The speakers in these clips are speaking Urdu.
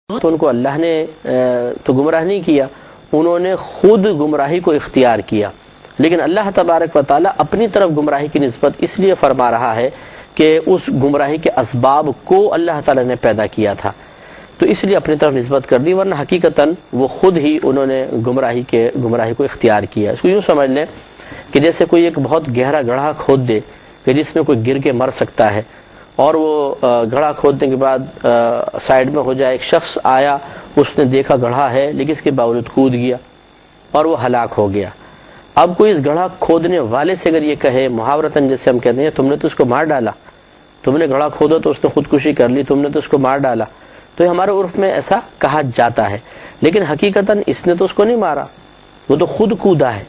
تو ان کو اللہ نے تو گمراہ نہیں کیا، انہوں نے خود گمراہی کو اختیار کیا. لیکن اللہ تبارک و تعالیٰ اپنی طرف گمراہی کی نسبت اس لیے فرما رہا ہے کہ اس گمراہی کے اسباب کو اللہ تعالیٰ نے پیدا کیا تھا، تو اس لیے اپنی طرف نسبت کر دی، ورنہ حقیقتاً وہ خود ہی انہوں نے گمراہی کو اختیار کیا. اس کو یوں سمجھ لیں کہ جیسے کوئی ایک بہت گہرا گڑھا کھود دے کہ جس میں کوئی گر کے مر سکتا ہے، اور وہ گڑھا کھودنے کے بعد سائیڈ میں ہو جائے، ایک شخص آیا، اس نے دیکھا گڑھا ہے لیکن اس کے باوجود کود گیا اور وہ ہلاک ہو گیا. اب کوئی اس گڑھا کھودنے والے سے اگر یہ کہے محاورتاً، جیسے ہم کہتے ہیں تم نے تو اس کو مار ڈالا، تم نے گڑھا کھودا تو اس نے خودکشی کر لی، تم نے تو اس کو مار ڈالا، تو ہمارے عرف میں ایسا کہا جاتا ہے. لیکن حقیقتاً اس نے تو اس کو نہیں مارا، وہ تو خود کودا ہے.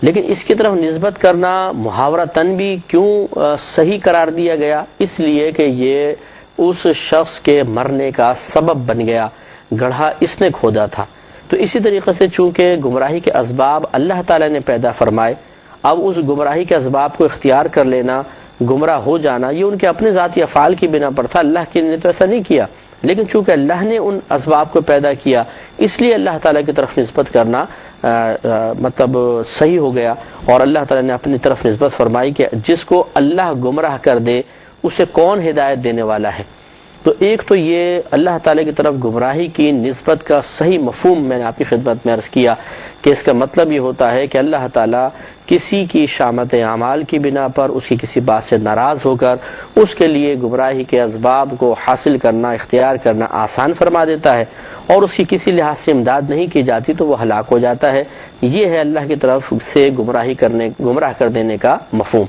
لیکن اس کی طرف نسبت کرنا محاورتاً بھی کیوں صحیح قرار دیا گیا؟ اس لیے کہ یہ اس شخص کے مرنے کا سبب بن گیا، گڑھا اس نے کھودا تھا. تو اسی طریقے سے چونکہ گمراہی کے اسباب اللہ تعالیٰ نے پیدا فرمائے، اب اس گمراہی کے اسباب کو اختیار کر لینا، گمراہ ہو جانا، یہ ان کے اپنے ذاتی افعال کی بنا پر تھا. اللہ نے تو ایسا نہیں کیا، لیکن چونکہ اللہ نے ان اسباب کو پیدا کیا، اس لیے اللہ تعالیٰ کی طرف نسبت کرنا مطلب صحیح ہو گیا. اور اللہ تعالیٰ نے اپنی طرف نسبت فرمائی کہ جس کو اللہ گمراہ کر دے اسے کون ہدایت دینے والا ہے. تو ایک تو یہ اللہ تعالیٰ کی طرف گمراہی کی نسبت کا صحیح مفہوم میں نے آپ کی خدمت میں عرض کیا کہ اس کا مطلب یہ ہوتا ہے کہ اللہ تعالیٰ کسی کی شامت اعمال کی بنا پر، اس کی کسی بات سے ناراض ہو کر اس کے لیے گمراہی کے اسباب کو حاصل کرنا، اختیار کرنا آسان فرما دیتا ہے، اور اس کی کسی لحاظ سے امداد نہیں کی جاتی تو وہ ہلاک ہو جاتا ہے. یہ ہے اللہ کی طرف سے گمراہ کر دینے کا مفہوم.